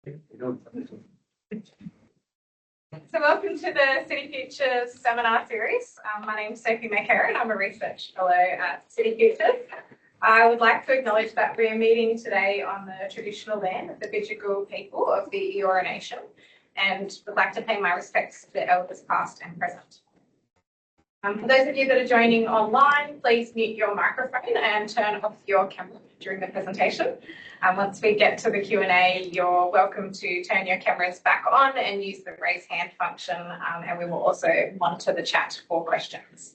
So welcome to the City Futures seminar series. My name is Sophie McCarran. I'm a research fellow at City Futures. I would like to acknowledge that we're meeting today on the traditional land of the Bidjigal people of the Eora Nation, and would like to pay my respects to the elders past and present. For those of you that are joining online, please mute your microphone and turn off your camera during the presentation. Once we get to the Q&A, you're welcome to turn your cameras back on and use the raise hand function, and we will also monitor the chat for questions.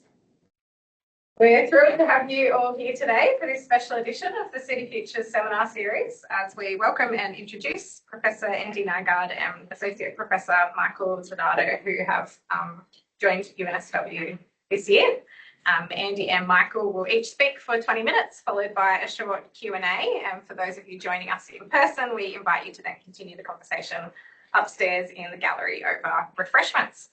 We're thrilled to have you all here today for this special edition of the City Futures seminar series, as we welcome and introduce Professor Andi Nygaard and Associate Professor Michael Zanardo, who have joined UNSW this year. Andi and Michael will each speak for 20 minutes, followed by a short Q&A. And for those of you joining us in person, we invite you to then continue the conversation upstairs in the gallery over refreshments.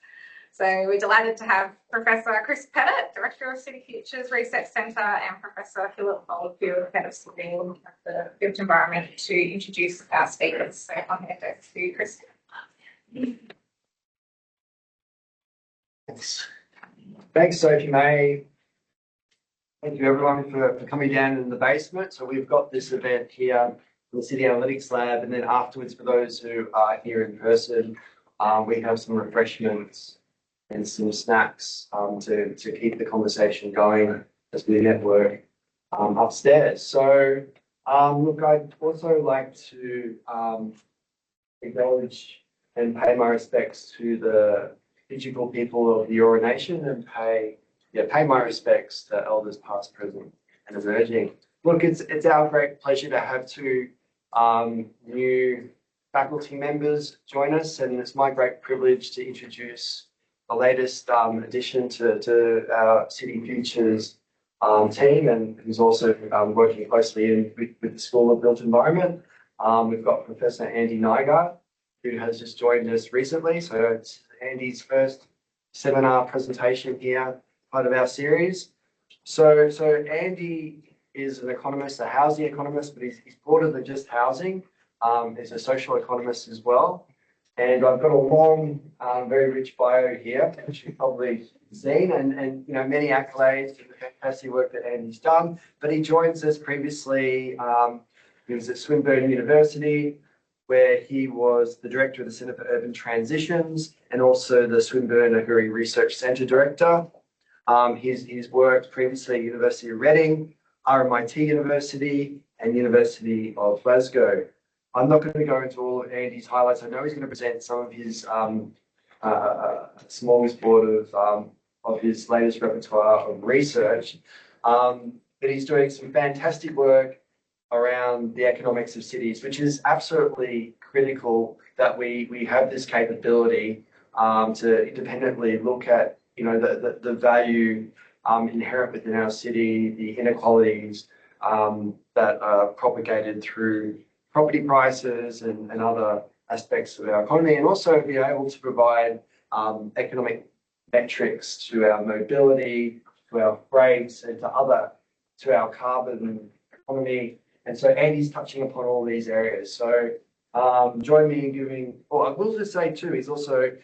So we're delighted to have Professor Chris Pettit, Director of City Futures Research Centre, and Professor Philip Oldfield, Head of School of the Built Environment, to introduce our speakers. So I'll hand over to Chris. Thanks, Sophie May. Thank you, everyone, for coming down in the basement. So we've got this event here in the City Analytics Lab, and then afterwards, for those who are here in person, we have some refreshments and some snacks to keep the conversation going as we network upstairs. So, look, I'd also like to acknowledge and pay my respects to the Bidjigal people of the Eora Nation, and pay my respects to elders past, present, and emerging. Look, it's our great pleasure to have two new faculty members join us, and it's my great privilege to introduce the latest addition to our City Futures team, and who's also working closely with the School of Built Environment. We've got Professor Andi Nygaard, who has just joined us recently. So it's Andi's first seminar presentation here, part of our series. So Andi is an economist, a housing economist, but he's broader than just housing. He's a social economist as well. And I've got a long, very rich bio here, which you've probably seen, and you know, many accolades for the fantastic work that Andi's done. But he joins us previously. He was at Swinburne University, where he was the director of the Centre for Urban Transitions and also the Swinburne Ahuri Research Centre director. He's worked previously at University of Reading, RMIT University, and University of Glasgow. I'm not going to go into all of Andi's highlights. I know he's going to present some of his smorgasbord of his latest repertoire of research, but he's doing some fantastic work around the economics of cities, which is absolutely critical that we have this capability to independently look at, you know, the value inherent within our city, the inequalities that are propagated through property prices and other aspects of our economy, and also be able to provide economic metrics to our mobility, to our freights, and to our carbon economy. And so Andi's touching upon all these areas. So join me in giving, I will just say too, he's also,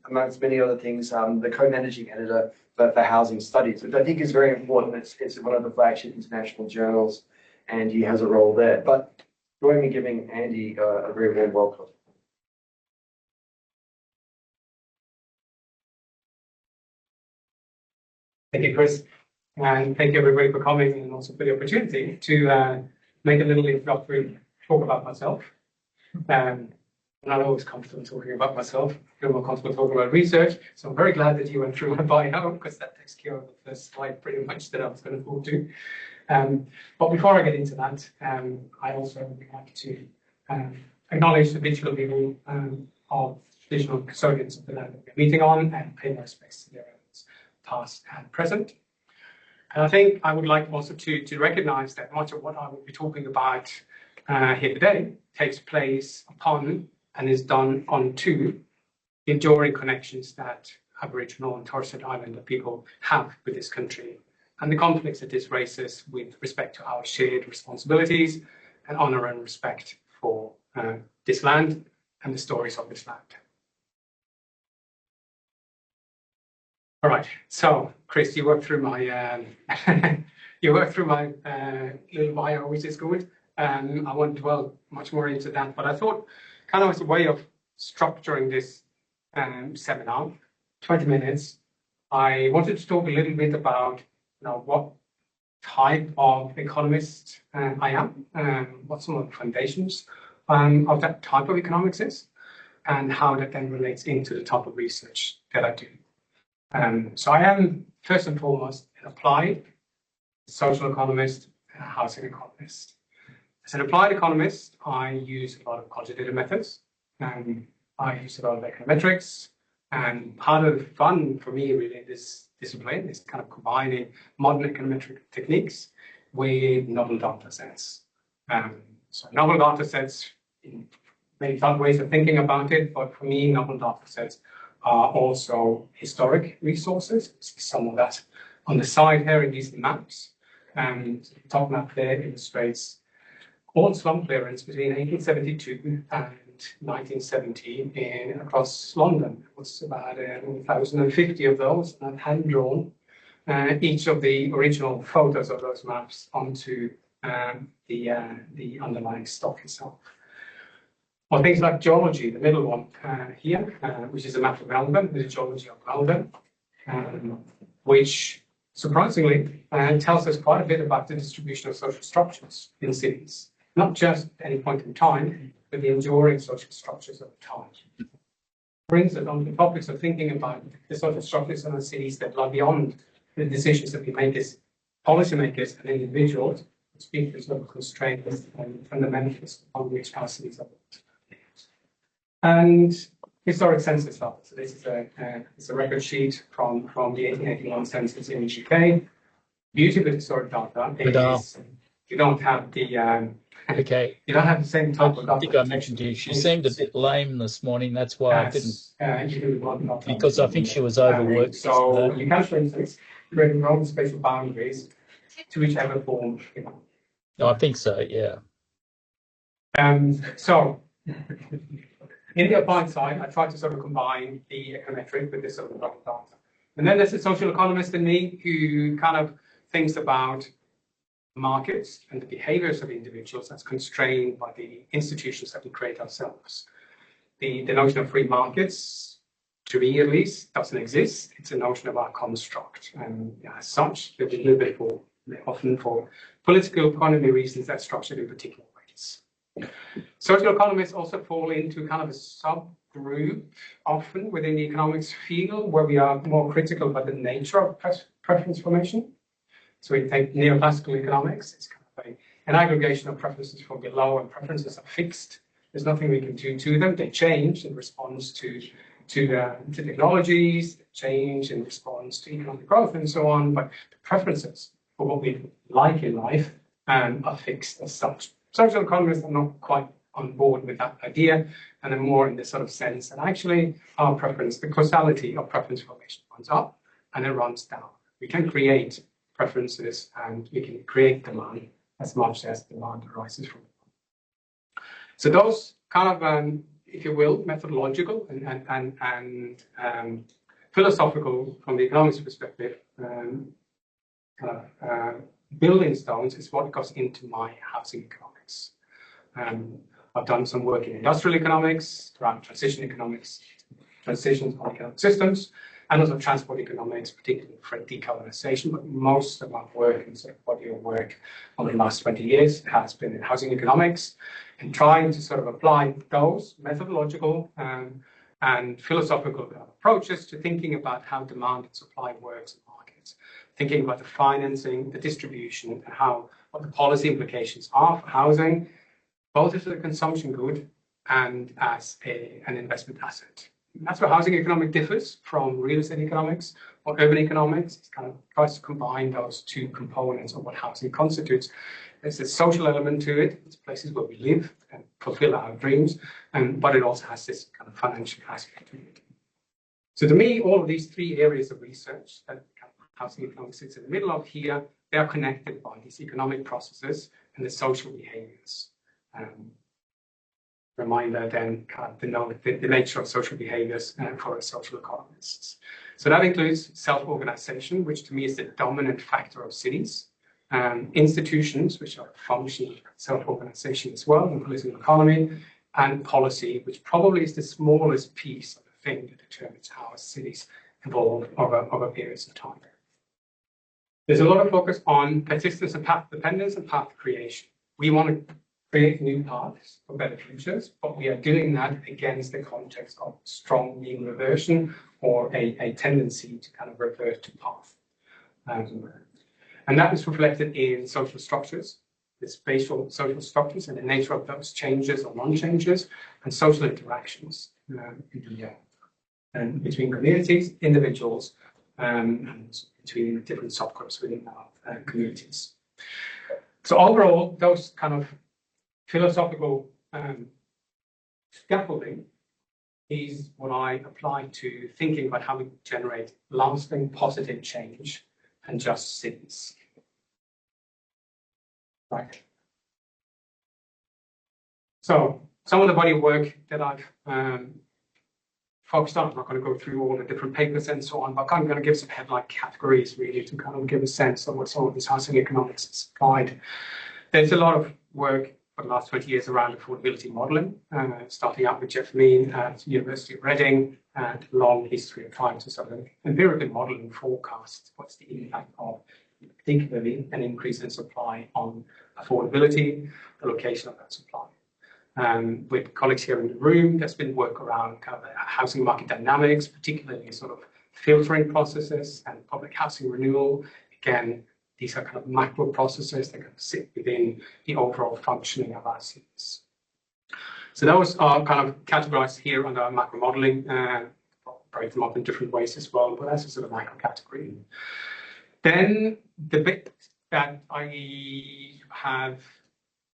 amongst many other things, the co-managing editor for Housing Studies, which I think is very important. It's one of the flagship international journals, and he has a role there. But join me giving Andi a very warm welcome. Thank you, Chris, and thank you everybody for coming, and also for the opportunity to make a little introductory talk about myself. I'm not always comfortable talking about myself. I feel more comfortable talking about research, so I'm very glad that you went through my bio, because that takes care of the first slide pretty much that I was going to talk to. But before I get into that, I also would like to acknowledge the Bidjigal people of traditional custodians of the land that we're meeting on, and pay my respects to their elders, past and present. And I think I would like also to recognise that much of what I will be talking about here today takes place upon and is done onto the enduring connections that Aboriginal and Torres Strait Islander people have with this country, and the conflicts that this raises with respect to our shared responsibilities and honour and respect for this land and the stories of this land. All right, so Chris, you worked through my little bio, which is good. I won't dwell much more into that, but I thought, kind of as a way of structuring this seminar, 20 minutes, I wanted to talk a little bit about what type of economist I am, what some of the foundations of that type of economics is, and how that then relates into the type of research that I do. So I am, first and foremost, an applied social economist and a housing economist. As an applied economist, I use a lot of quantitative methods, and I use a lot of econometrics, and part of the fun for me really in this discipline is kind of combining modern econometric techniques with novel data sets. So novel data sets, in many different ways of thinking about it, but for me, novel data sets are also historic resources. See some of that on the side here in these maps. The top map there illustrates all slum clearance between 1872 and 1970 across London. It was about 1,050 of those, and I've hand drawn each of the original photos of those maps onto the underlying stock itself. Or things like geology, the middle one here, which is a map of Melbourne, the geology of Melbourne, which surprisingly tells us quite a bit about the distribution of social structures in cities, not just at any point in time, but the enduring social structures of time. Brings us on to the topics of thinking about the social structures in our cities that lie beyond the decisions that we make as policymakers and individuals, speak to sort of constraints and fundamentals on which our cities are built. And historic census data. So this is a record sheet from the 1881 census in the UK. Beauty of the historic data is you don't have the okay. You don't have the same type of data. I think I mentioned to you, she seemed a bit lame this morning. That's why I didn't, because I think she was overworked. So you can, for instance, create your own spatial boundaries to whichever form you want. No, I think so, yeah. So in the applied side, I try to sort of combine the econometric with this sort of data. And then there's a social economist in me who kind of thinks about markets and the behaviors of individuals that's constrained by the institutions that we create ourselves. The notion of free markets, to me at least, doesn't exist. It's a notion of our construct. And as such, there's a little bit often for political economy reasons that's structured in particular ways. Social economists also fall into kind of a subgroup often within the economics field where we are more critical about the nature of preference formation. So we take neoclassical economics, it's kind of an aggregation of preferences from below, and preferences are fixed. There's nothing we can do to them. They change in response to technologies, they change in response to economic growth and so on, but the preferences for what we like in life are fixed as such. Social economists are not quite on board with that idea, and are more in this sort of sense that actually our preference, the causality of preference formation runs up and it runs down. We can create preferences and we can create demand as much as demand arises from it. So those kind of, if you will, methodological and philosophical from the economics perspective, building stones is what goes into my housing economics. I've done some work in industrial economics, around transition economics, transitions on economic systems, and also transport economics, particularly for decarbonisation. But most of my work and sort of body of work over the last 20 years has been in housing economics, and trying to sort of apply those methodological and philosophical approaches to thinking about how demand and supply works in markets, thinking about the financing, the distribution, and what the policy implications are for housing, both as a consumption good and as an investment asset. And that's where housing economics differs from real estate economics or urban economics. It kind of tries to combine those two components of what housing constitutes. There's a social element to it. It's places where we live and fulfill our dreams, but it also has this kind of financial aspect to it. So to me, all of these three areas of research that housing economics sits in the middle of here, they are connected by these economic processes and the social behaviors. reminder then kind of the nature of social behaviors for social economists. So that includes self-organization, which to me is the dominant factor of cities, institutions, which are functional self-organization as well in political economy, and policy, which probably is the smallest piece of the thing that determines how cities evolve over periods of time. There's a lot of focus on persistence and path dependence and path creation. We want to create new paths for better futures, but we are doing that against the context of strong mean reversion or a tendency to kind of revert to path. And that is reflected in social structures, the spatial social structures and the nature of those changes or non-changes, and social interactions between communities, individuals, and between different subgroups within our communities. So overall, those kind of philosophical scaffolding is what I apply to thinking about how we generate lasting positive change and just cities. Right. So some of the body of work that I've focused on, I'm not going to go through all the different papers and so on, but I'm going to give some headline categories really to kind of give a sense of what some of this housing economics is applied. There's a lot of work for the last 20 years around affordability modelling, starting out with Jeff Mean at University of Reading, and a long history of trying to sort of empirically model and forecast what's the impact of particularly an increase in supply on affordability, the location of that supply. With colleagues here in the room, there's been work around kind of housing market dynamics, particularly sort of filtering processes and public housing renewal. Again, these are kind of macro processes that kind of sit within the overall functioning of our cities. So those are kind of categorized here under macro modeling, break them up in different ways as well, but that's a sort of macro category. Then the bit that I have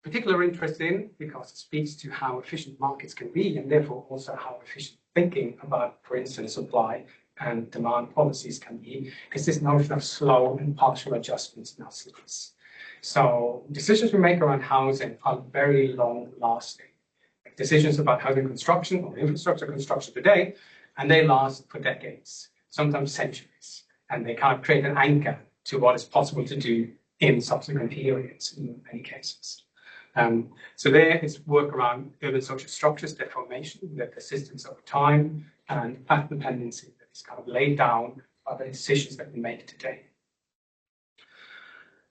particular interest in, because it speaks to how efficient markets can be, and therefore also how efficient thinking about, for instance, supply and demand policies can be, is this notion of slow and partial adjustments in our cities. So decisions we make around housing are very long lasting. Decisions about housing construction or infrastructure construction today, and they last for decades, sometimes centuries, and they kind of create an anchor to what is possible to do in subsequent periods in many cases. So there is work around urban social structures, their formation, their persistence over time, and path dependency that is kind of laid down by the decisions that we make today.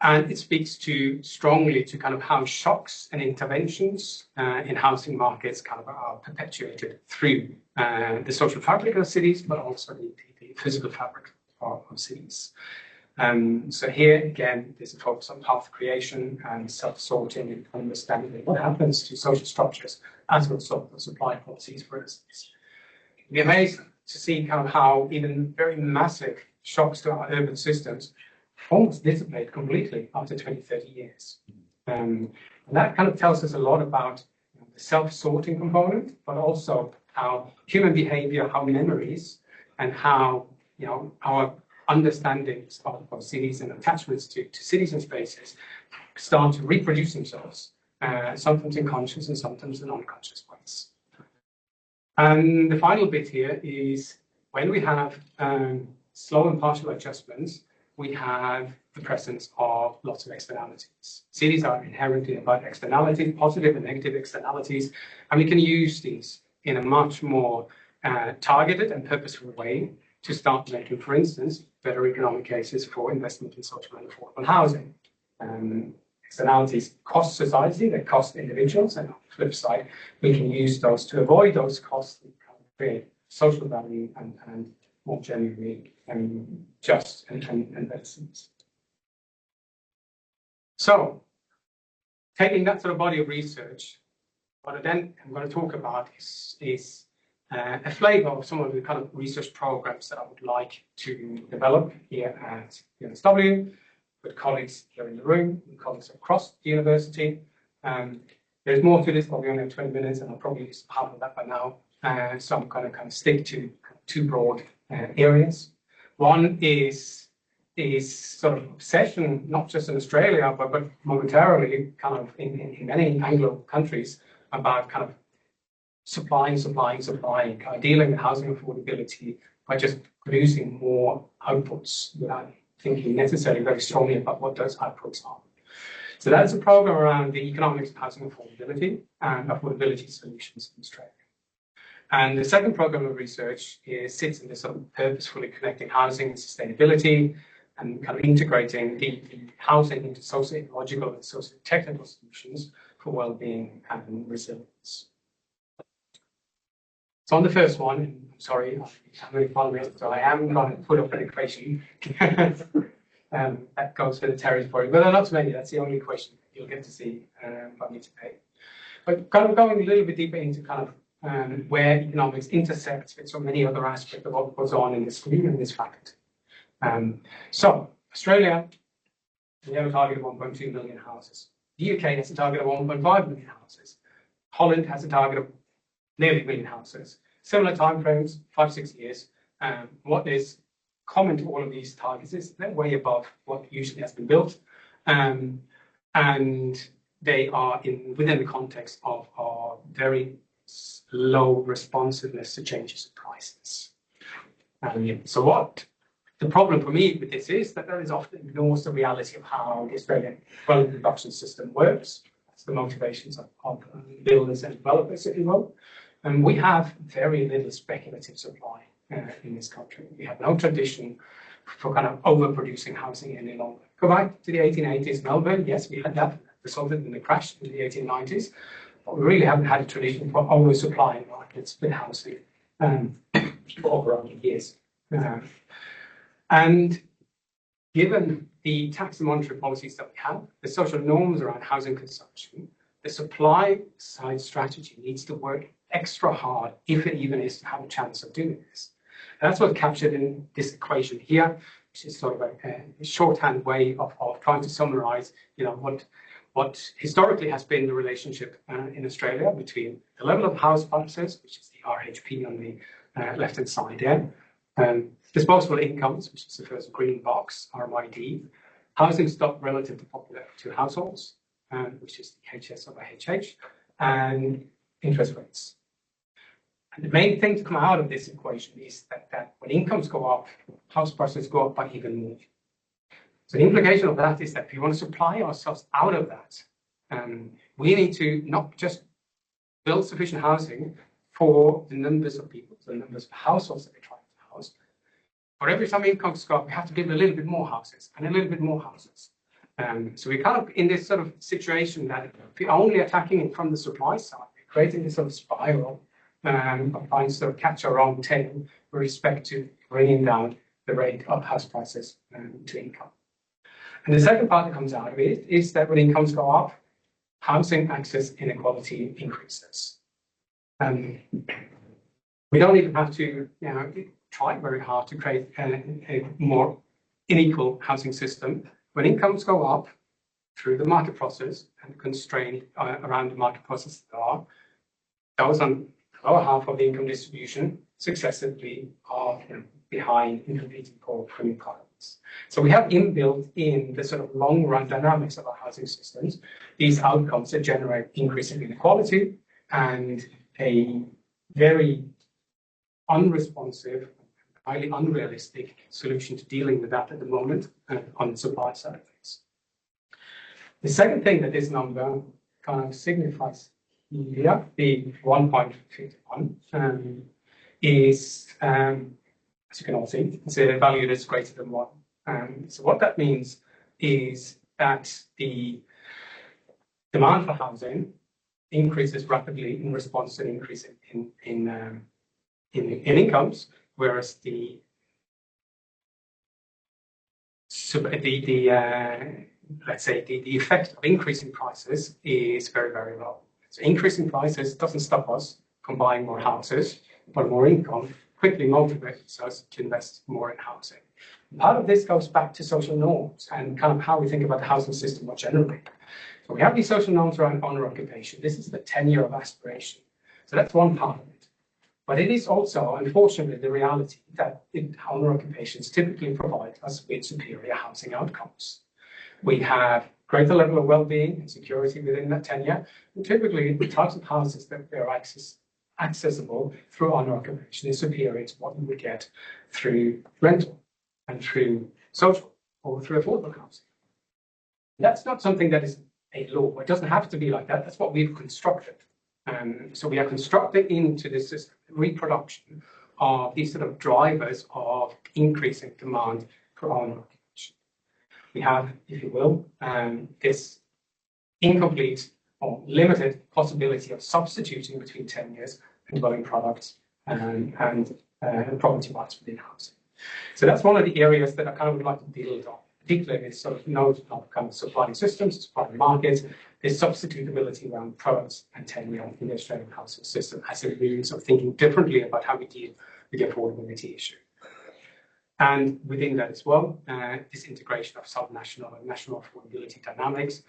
And it speaks to strongly to kind of how shocks and interventions in housing markets kind of are perpetuated through the social fabric of cities, but also the physical fabric of cities. So here again, there's a focus on path creation and self-sorting and understanding what happens to social structures as a result of supply policies, for instance. It'd be amazing to see kind of how even very massive shocks to our urban systems almost dissipate completely after 20, 30 years. And that kind of tells us a lot about the self-sorting component, but also how human behavior, how memories, and how our understandings of cities and attachments to cities and spaces start to reproduce themselves, sometimes in conscious and sometimes in unconscious ways. And the final bit here is when we have slow and partial adjustments, we have the presence of lots of externalities. Cities are inherently about externalities, positive and negative externalities, and we can use these in a much more targeted and purposeful way to start making, for instance, better economic cases for investment in social and affordable housing. Externalities cost society, they cost individuals, and on the flip side, we can use those to avoid those costs and create social value and more generally just and better cities. So, taking that sort of body of research, what I then am going to talk about is a flavor of some of the kind of research programs that I would like to develop here at UNSW with colleagues here in the room, and colleagues across the university. There's more to this, but we only have 20 minutes, and I'll probably use half of that by now. So I'm going to kind of stick to two broad areas. One is sort of obsession, not just in Australia, but momentarily kind of in many Anglo countries about kind of supplying, dealing with housing affordability by just producing more outputs without thinking necessarily very strongly about what those outputs are. So that's a program around the economics of housing affordability and affordability solutions in Australia. And the second program of research sits in this sort of purposefully connecting housing and sustainability and kind of integrating the housing into socio-ecological and socio-technical solutions for well-being and resilience. So on the first one, I'm sorry, I'm really following it, so I am going to put up an equation that goes for the territory, but there are not too many. That's the only equation you'll get to see from me today. But kind of going a little bit deeper into kind of where economics intersects with so many other aspects of what goes on in this group and this fact. So Australia, we have a target of 1.2 million houses. The UK has a target of 1.5 million houses. Holland has a target of nearly a million houses. Similar timeframes, 5-6 years. What is common to all of these targets is they're way above what usually has been built, and they are within the context of our very low responsiveness to changes in prices. So what the problem for me with this is that is often ignores the reality of how the Australian dwelling production system works. That's the motivations of builders and developers, if you will. And we have very little speculative supply in this country. We have no tradition for kind of overproducing housing any longer. Go back to the 1880s, Melbourne, yes, we had that, resulted in the crash in the 1890s, but we really haven't had a tradition for oversupplying markets with housing for over 100 years. And given the tax and monetary policies that we have, the social norms around housing consumption, the supply side strategy needs to work extra hard, if it even is to have a chance of doing this. And that's what's captured in this equation here, which is sort of a shorthand way of trying to summarize, what historically has been the relationship in Australia between the level of house prices, which is the RHP on the left-hand side there, disposable incomes, which is the first green box, RMID, housing stock relative to popularity to households, which is the HS over HH, and interest rates. And the main thing to come out of this equation is that when incomes go up, house prices go up by even more. So the implication of that is that if we want to supply ourselves out of that, we need to not just build sufficient housing for the numbers of people, the numbers of households that we're trying to house. For every time incomes go up, we have to build a little bit more houses and a little bit more houses. So we're kind of in this sort of situation that if we're only attacking it from the supply side, we're creating this sort of spiral of trying to sort of catch our own tail with respect to bringing down the rate of house prices to income. And the second part that comes out of it is that when incomes go up, housing access inequality increases. We don't even have to try very hard to create a more unequal housing system. When incomes go up through the market process and constrained around the market process that are, those on the lower half of the income distribution successively are behind in competing for new products. So we have inbuilt in the sort of long-run dynamics of our housing systems these outcomes that generate increasing inequality and a very unresponsive, highly unrealistic solution to dealing with that at the moment on the supply side of things. The second thing that this number kind of signifies here, the 1.51, is, as you can all see, it's a value that's greater than 1. So what that means is that the demand for housing increases rapidly in response to an increase in incomes, whereas the effect of increasing prices is very, very low. So increasing prices doesn't stop us from buying more houses, but more income quickly motivates us to invest more in housing. Part of this goes back to social norms and kind of how we think about the housing system more generally. So we have these social norms around owner occupation. This is the tenure of aspiration. So that's one part of it. But it is also, unfortunately, the reality that owner occupations typically provide us with superior housing outcomes. We have greater level of well-being and security within that tenure, and typically the types of houses that we're accessible through owner occupation is superior to what you would get through rental and through social or through affordable housing. That's not something that is a law. It doesn't have to be like that. That's what we've constructed. So we are constructing into this system reproduction of these sort of drivers of increasing demand for owner occupation. We have, if you will, this incomplete or limited possibility of substituting between tenures and dwelling products and property rights within housing. So that's one of the areas that I kind of would like to build on, particularly with sort of nodes of kind of supplying systems, supplying markets, this substitutability around products and tenure in the Australian housing system as a means of thinking differently about how we deal with the affordability issue. And within that as well, this integration of subnational and national affordability dynamics.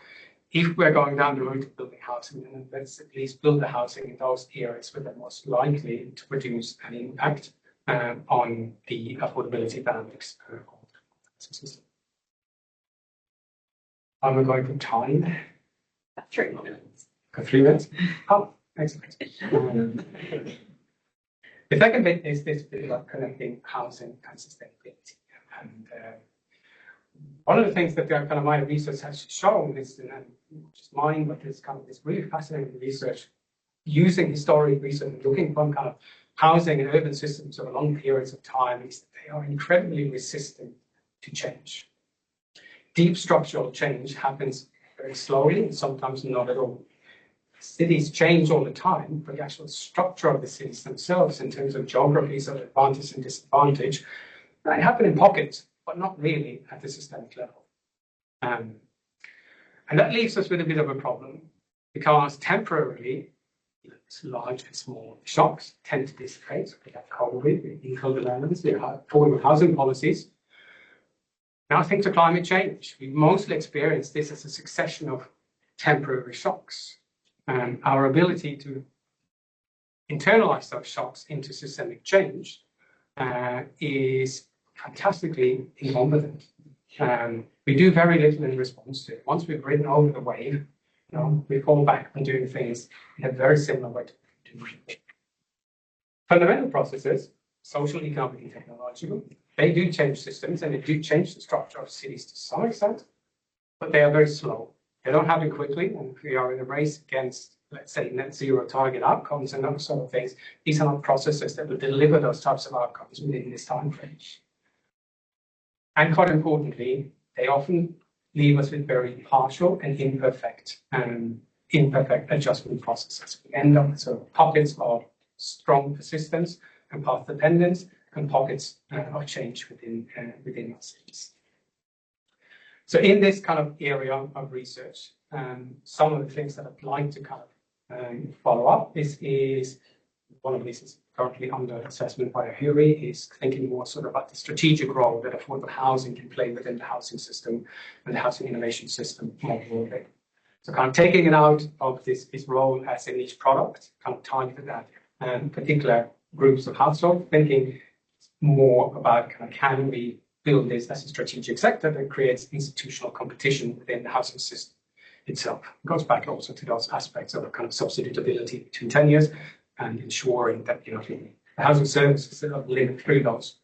If we're going down the road of building housing, then let's at least build the housing in those areas where they're most likely to produce an impact on the affordability dynamics of the housing system. I'm going for time. 3 minutes. For 3 minutes? Oh, excellent. The second bit is this bit about connecting housing and sustainability. And one of the things that kind of my research has shown is, and just mine, but it's kind of this really fascinating research using historic research and looking from kind of housing and urban systems over long periods of time, is that they are incredibly resistant to change. Deep structural change happens very slowly and sometimes not at all. Cities change all the time, but the actual structure of the cities themselves in terms of geographies of advantage and disadvantage, they happen in pockets, but not really at the systemic level. And that leaves us with a bit of a problem because temporarily, large and small shocks tend to dissipate. We have COVID, in COVID islands, we have affordable housing policies. Now, thanks to climate change, we mostly experience this as a succession of temporary shocks. Our ability to internalize those shocks into systemic change is fantastically incompetent. We do very little in response to it. Once we've ridden over the wave, we fall back on doing things in a very similar way to change. Fundamental processes, social, economic, and technological, they do change systems and they do change the structure of cities to some extent, but they are very slow. They don't happen quickly, and if we are in a race against, let's say, net zero target outcomes and those sort of things, these are not processes that will deliver those types of outcomes within this time frame. And quite importantly, they often leave us with very partial and imperfect adjustment processes. We end up with sort of pockets of strong persistence and path dependence and pockets of change within our cities. So in this kind of area of research, some of the things that I'd like to kind of follow up is one of these is currently under assessment by Ahuri, is thinking more sort of about the strategic role that affordable housing can play within the housing system and the housing innovation system more broadly. So kind of taking it out of this role as a niche product, kind of targeted at particular groups of households, thinking more about kind of can we build this as a strategic sector that creates institutional competition within the housing system itself. It goes back also to those aspects of kind of substitutability between tenures and ensuring that the housing services that are linked through those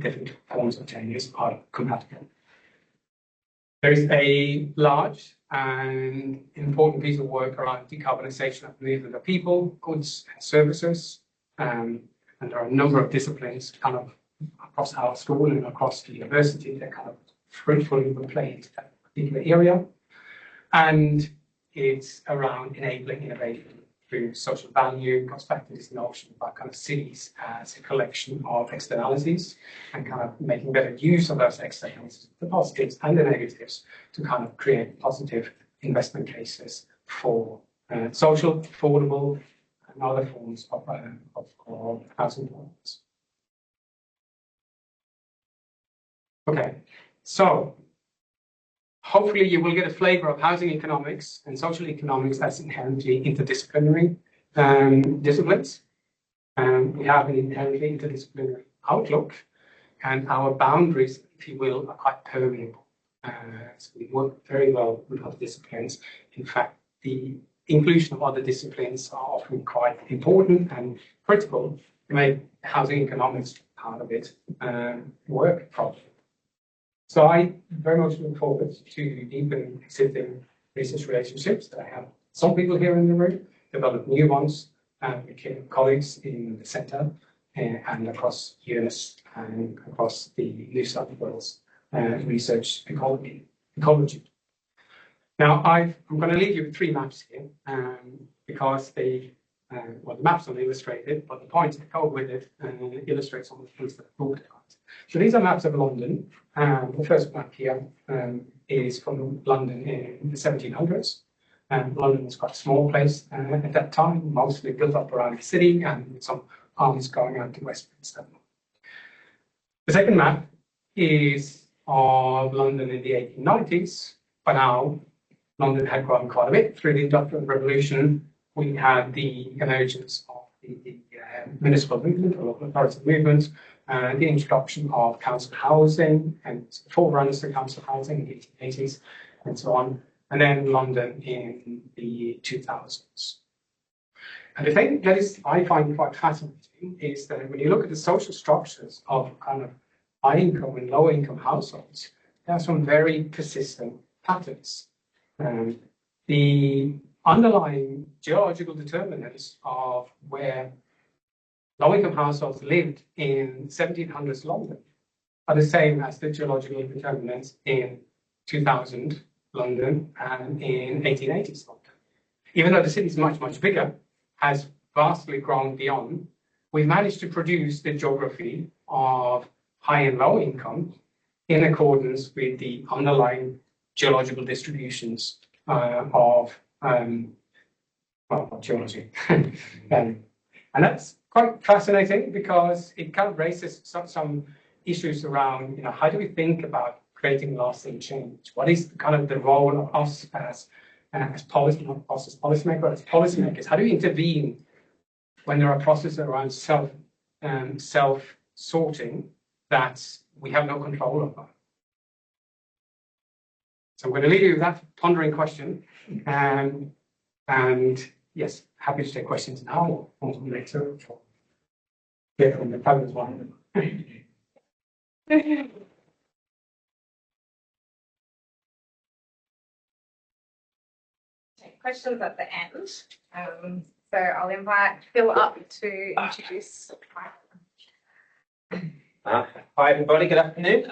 different forms of tenures are compatible. There is a large and important piece of work around decarbonisation of the movement of people, goods, and services, and there are a number of disciplines kind of across our school and across the university that kind of fruitfully play into that particular area. And it's around enabling innovation through social value, goes back to this notion about kind of cities as a collection of externalities and kind of making better use of those externalities, the positives and the negatives, to kind of create positive investment cases for social, affordable, and other forms of housing developments. Okay, so hopefully you will get a flavor of housing economics and social economics as inherently interdisciplinary disciplines. We have an inherently interdisciplinary outlook, and our boundaries, if you will, are quite permeable. So we work very well with other disciplines. In fact, the inclusion of other disciplines are often quite important and critical to make housing economics part of it work properly. So I very much look forward to deepen existing research relationships that I have some people here in the room, develop new ones with colleagues in the centre and across UNS and across the New South Wales research ecology. Now, I'm going to leave you with 3 maps here because the maps are illustrated, but the points that go with it illustrate some of the things that I've talked about. So these are maps of London. The first map here is from London in the 1700s. London was quite a small place at that time, mostly built up around the city and with some armies going out to Westminster. The second map is of London in the 1890s. By now, London had grown quite a bit through the Industrial Revolution. We had the emergence of the municipal movement, or local authority movement, the introduction of council housing and forerunners to council housing in the 1880s, and so on, and then London in the 2000s. And the thing that I find quite fascinating is that when you look at the social structures of kind of high income and low income households, there are some very persistent patterns. The underlying geological determinants of where low-income households lived in 1700s London are the same as the geological determinants in 2000 London and in 1880s London. Even though the city is much, much bigger, has vastly grown beyond, we've managed to produce the geography of high and low income in accordance with the underlying geological distributions of geology. And that's quite fascinating because it kind of raises some issues around, how do we think about creating lasting change? What is kind of the role of us as policymakers? How do we intervene when there are processes around self-sorting that we have no control over? So I'm going to leave you with that pondering question. And yes, happy to take questions now or later. Yeah, from the panel's one. Questions at the end. So I'll invite Phil up to introduce. Hi everybody, good afternoon.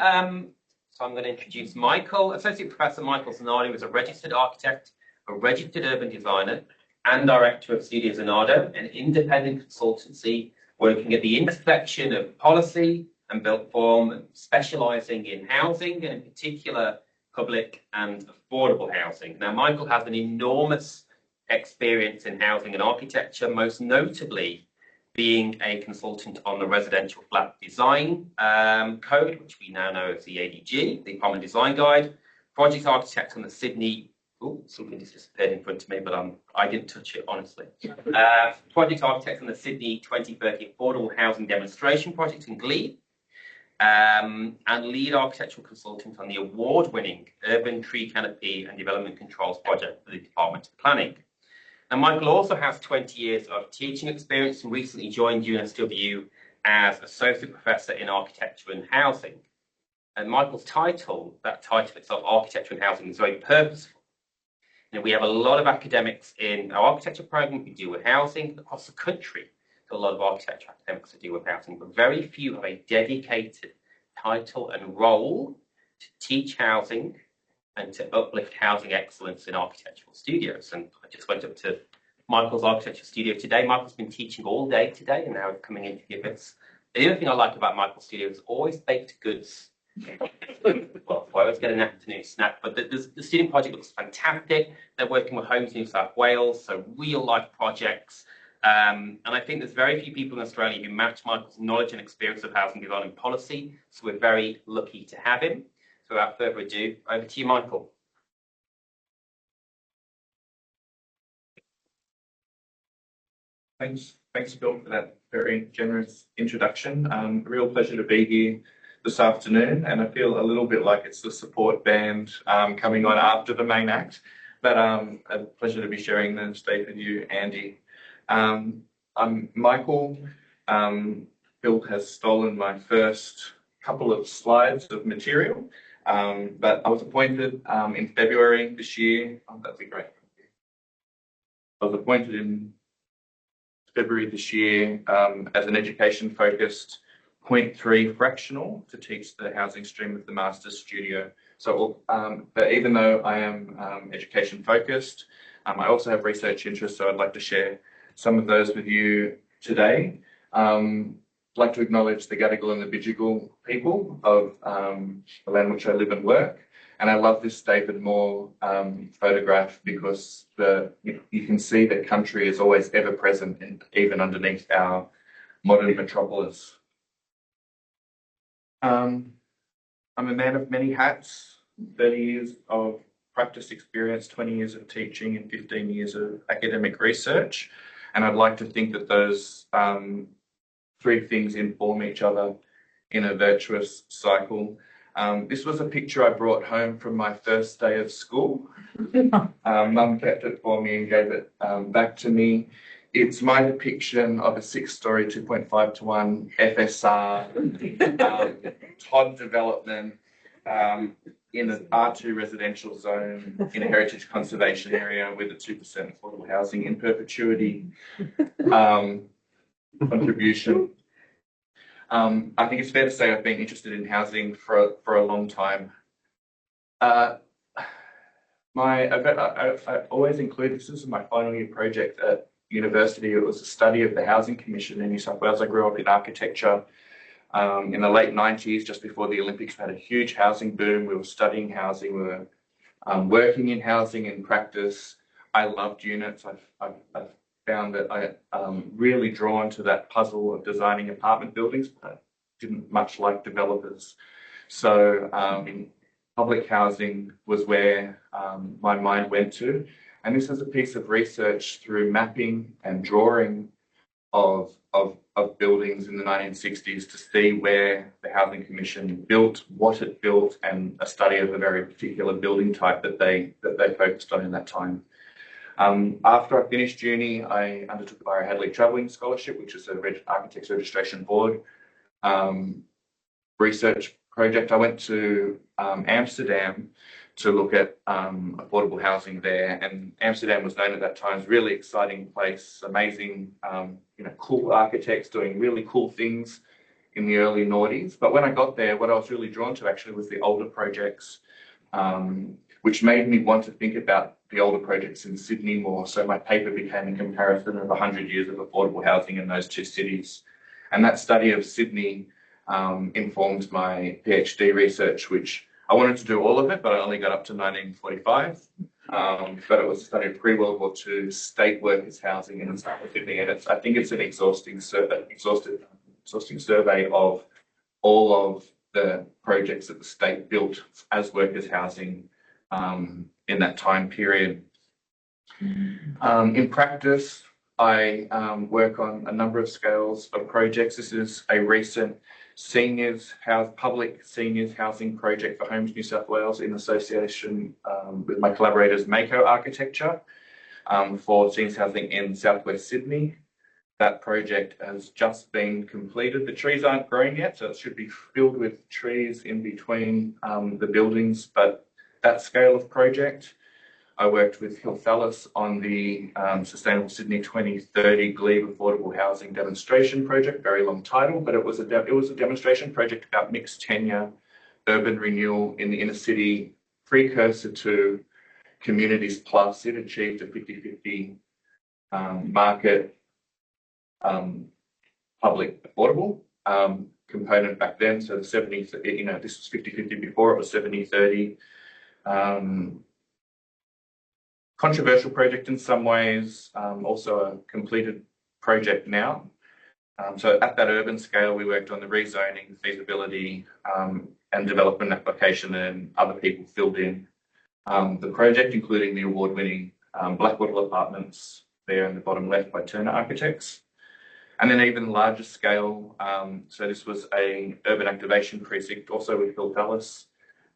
So I'm going to introduce Michael. Associate Professor Michael Zanardo is a registered architect, a registered urban designer, and director of Studio Zanardo, an independent consultancy working at the intersection of policy and built form, specialising in housing and in particular public and affordable housing. Now, Michael has an enormous experience in housing and architecture, most notably being a consultant on the residential flat design code, which we now know as the ADG, the Common Design Guide, project architect on the Sydney. Oh, something just disappeared in front of me, but I didn't touch it, honestly. Project architect on the Sydney 2030 Affordable Housing Demonstration Project in Glebe, and lead architectural consultant on the award-winning Urban Tree Canopy and Development Controls Project for the Department of Planning. Now, Michael also has 20 years of teaching experience and recently joined UNSW as Associate Professor in Architecture and Housing. And Michael's title, that title itself, Architecture and Housing, is very purposeful. We have a lot of academics in our architecture program who deal with housing across the country. A lot of architecture academics who deal with housing, but very few have a dedicated title and role to teach housing and to uplift housing excellence in architectural studios. And I just went up to Michael's architecture studio today. Michael's been teaching all day today and now coming in to give us. The other thing I like about Michael's studio is always baked goods. Well, I always get an afternoon snack, but the student project looks fantastic. They're working with Homes New South Wales, so real life projects. And I think there's very few people in Australia who match Michael's knowledge and experience of housing design and policy, so we're very lucky to have him. So without further ado, over to you, Michael. Thanks, Bill, for that very generous introduction. A real pleasure to be here this afternoon, and I feel a little bit like it's the support band coming on after the main act. But a pleasure to be sharing the stage with you, Andy. I'm Michael. Phil has stolen my first couple of slides of material, but I was appointed in February this year. Oh, that'd be great. I was appointed in February this year as an education-focused 0.3 fractional to teach the housing stream of the Master's Studio. So, but even though I am education-focused, I also have research interests, so I'd like to share some of those with you today. I'd like to acknowledge the Gadigal and the Bidjigal people of the land which I live and work. And I love this David Moore photograph because you can see that country is always ever present, and even underneath our modern metropolis. I'm a man of many hats, 30 years of practice experience, 20 years of teaching, and 15 years of academic research. And I'd like to think that those three things inform each other in a virtuous cycle. This was a picture I brought home from my first day of school. Mum kept it for me and gave it back to me. It's my depiction of a 6-story 2.5:1 FSR Todd development in an R2 residential zone in a heritage conservation area with a 2% affordable housing in perpetuity contribution. I think it's fair to say I've been interested in housing for a long time. I always include, this is my final year project at university. It was a study of the Housing Commission in New South Wales. I grew up in architecture in the late 90s, just before the Olympics. We had a huge housing boom. We were studying housing. We were working in housing in practice. I loved units. I've found that I'm really drawn to that puzzle of designing apartment buildings, but I didn't much like developers. So public housing was where my mind went to. And this is a piece of research through mapping and drawing of buildings in the 1960s to see where the Housing Commission built, what it built, and a study of a very particular building type that they focused on in that time. After I finished uni, I undertook the Byron Hadley Travelling Scholarship, which is a Architects Registration Board research project. I went to Amsterdam to look at affordable housing there, and Amsterdam was known at that time as a really exciting place, amazing, cool architects doing really cool things in the early noughties. But when I got there, what I was really drawn to actually was the older projects, which made me want to think about the older projects in Sydney more. So my paper became a comparison of 100 years of affordable housing in those two cities. And that study of Sydney informed my PhD research, which I wanted to do all of it, but I only got up to 1945. But it was a study of pre-World War II state workers' housing in Sydney, and I think it's an exhausting survey of all of the projects that the state built as workers' housing in that time period. In practice, I work on a number of scales of projects. This is a recent public seniors housing project for Homes New South Wales in association with my collaborators Mako Architecture for seniors housing in southwest Sydney. That project has just been completed. The trees aren't growing yet, so it should be filled with trees in between the buildings, but that scale of project. I worked with Hilfellis on the Sustainable Sydney 2030 Glebe Affordable Housing Demonstration Project, very long title, but it was a demonstration project about mixed tenure, urban renewal in the inner city, precursor to Communities Plus. It achieved a 50-50 market public affordable component back then. So the 70, this was 50-50 before, it was 70-30. Controversial project in some ways, also a completed project now. So at that urban scale, we worked on the rezoning, feasibility, and development application, and other people filled in the project, including the award-winning Blackwattle Apartments there in the bottom left by Turner Architects. And then even larger scale, so this was a urban activation precinct, also with Hilfellis,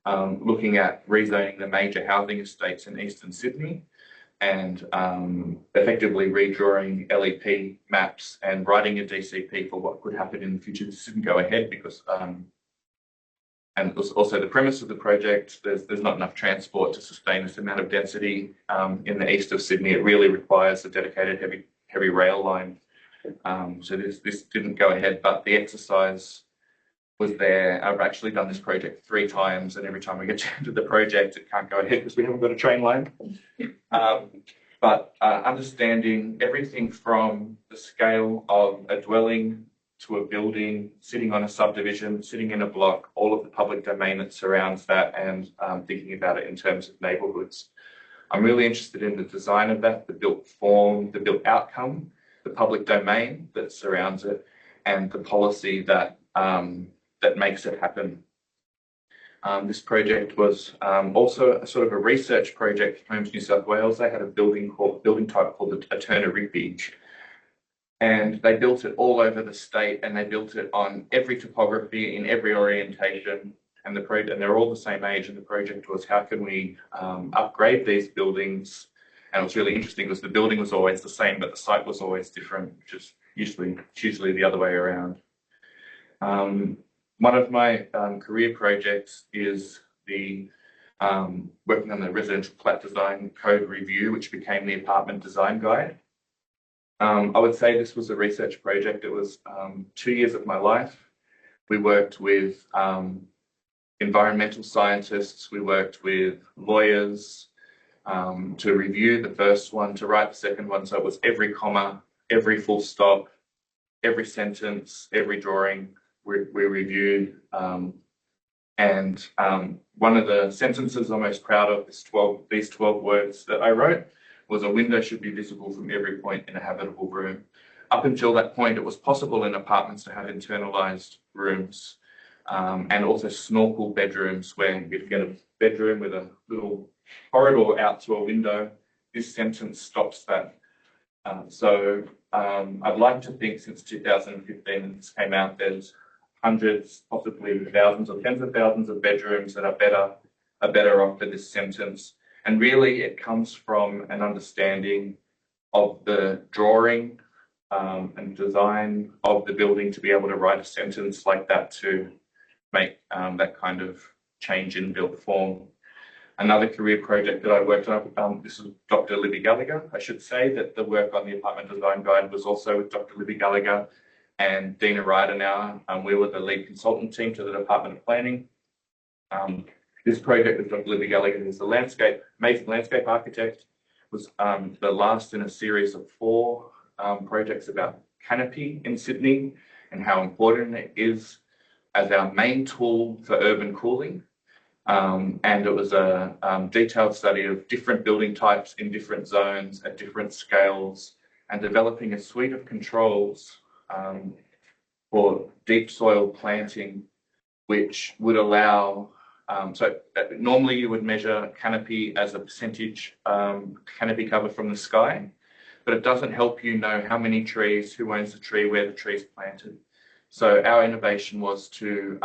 looking at rezoning the major housing estates in eastern Sydney and effectively redrawing LEP maps and writing a DCP for what could happen in the future. This didn't go ahead because, and it was also the premise of the project, there's not enough transport to sustain this amount of density in the east of Sydney. It really requires a dedicated heavy rail line. So this didn't go ahead, but the exercise was there. I've actually done this project 3 times, and every time we get to the project, it can't go ahead because we haven't got a train line. But understanding everything from the scale of a dwelling to a building, sitting on a subdivision, sitting in a block, all of the public domain that surrounds that, and thinking about it in terms of neighbourhoods. I'm really interested in the design of that, the built form, the built outcome, the public domain that surrounds it, and the policy that that makes it happen. This project was also a sort of a research project for Homes New South Wales. They had a building type called a Turner Rigby, and they built it all over the state, and they built it on every topography in every orientation. And they're all the same age. And the project was, how can we upgrade these buildings? And it was really interesting because the building was always the same, but the site was always different, which is usually the other way around. One of my career projects is the working on the residential plat design code review, which became the apartment design guide. I would say this was a research project. It was 2 years of my life. We worked with environmental scientists. We worked with lawyers to review the first one, to write the second one. So it was every comma, every full stop, every sentence, every drawing we reviewed. And one of the sentences I'm most proud of is these 12 words that I wrote was, a window should be visible from every point in a habitable room. Up until that point, it was possible in apartments to have internalised rooms and also snorkel bedrooms where you'd get a bedroom with a little corridor out to a window. This sentence stops that. So I'd like to think since 2015 when this came out, there's hundreds, possibly thousands or tens of thousands of bedrooms that are better off for this sentence. And really it comes from an understanding of the drawing and design of the building to be able to write a sentence like that to make that kind of change in built form. Another career project that I worked on, this is Dr. Libby Gallagher. I should say that the work on the apartment design guide was also with Dr. Libby Gallagher and Dina Ridenauer. We were the lead consultant team to the Department of Planning. This project with Dr. Libby Gallagher, who's the amazing landscape architect, was the last in a series of 4 projects about canopy in Sydney and how important it is as our main tool for urban cooling. And it was a detailed study of different building types in different zones at different scales, and developing a suite of controls for deep soil planting, which would allow, normally you would measure canopy as a percentage canopy cover from the sky, but it doesn't help you know how many trees, who owns the tree, where the tree is planted. So our innovation was to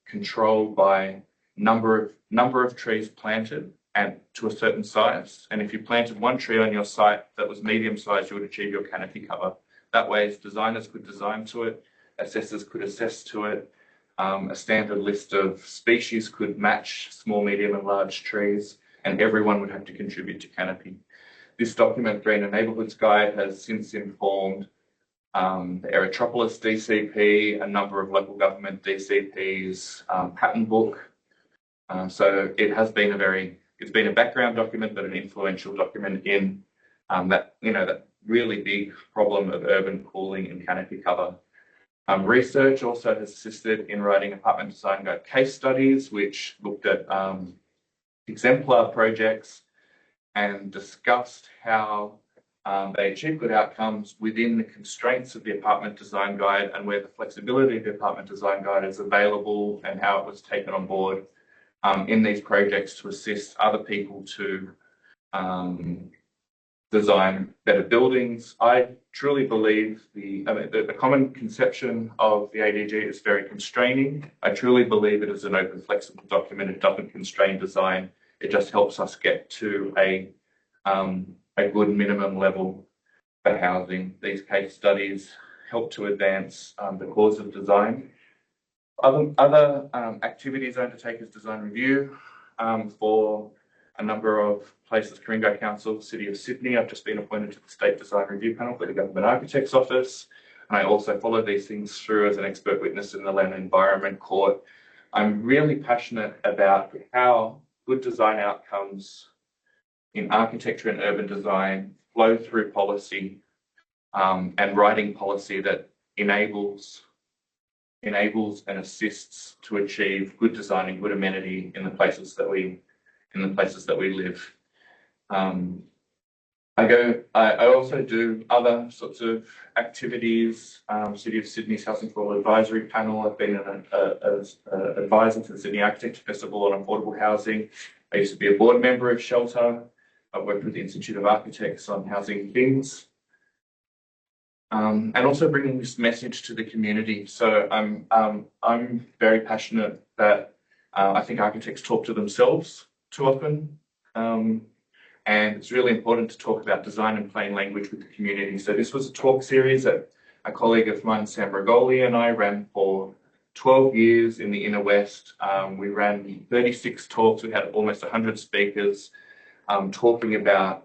control by number of trees planted and to a certain size. And if you planted one tree on your site that was medium sized, you would achieve your canopy cover. That way, designers could design to it, assessors could assess to it, a standard list of species could match small, medium and large trees, and everyone would have to contribute to canopy. This document, Greener Neighbourhoods Guide, has since informed the Erytropolis DCP, a number of local government DCPs, pattern book. So it has been it's been a background document, but an influential document in that really big problem of urban cooling and canopy cover. Research also has assisted in writing apartment design guide case studies, which looked at exemplar projects and discussed how they achieve good outcomes within the constraints of the apartment design guide, and where the flexibility of the apartment design guide is available, and how it was taken on board in these projects to assist other people to design better buildings. I truly believe the common conception of the ADG is very constraining. I truly believe it is an open, flexible document. It doesn't constrain design. It just helps us get to a good minimum level for housing. These case studies help to advance the cause of design. Other activities I undertake is design review for a number of places: Ku-ring-gai Council, City of Sydney. I've just been appointed to the State Design Review Panel for the Government Architect's Office. And I also follow these things through as an expert witness in the Land and Environment Court. I'm really passionate about how good design outcomes in architecture and urban design flow through policy and writing policy that enables and assists to achieve good design and good amenity in the places that we live. I also do other sorts of activities. City of Sydney's Housing for All Advisory Panel. I've been an advisor to the Sydney Architecture Festival on affordable housing. I used to be a board member of Shelter. I've worked with the Institute of Architects on housing things. And also bringing this message to the community. So I'm very passionate that I think architects talk to themselves too often. And it's really important to talk about design in plain language with the community. So this was a talk series that a colleague of mine, Sam Regoli, and I ran for 12 years in the Inner West. We ran 36 talks. We had almost 100 speakers talking about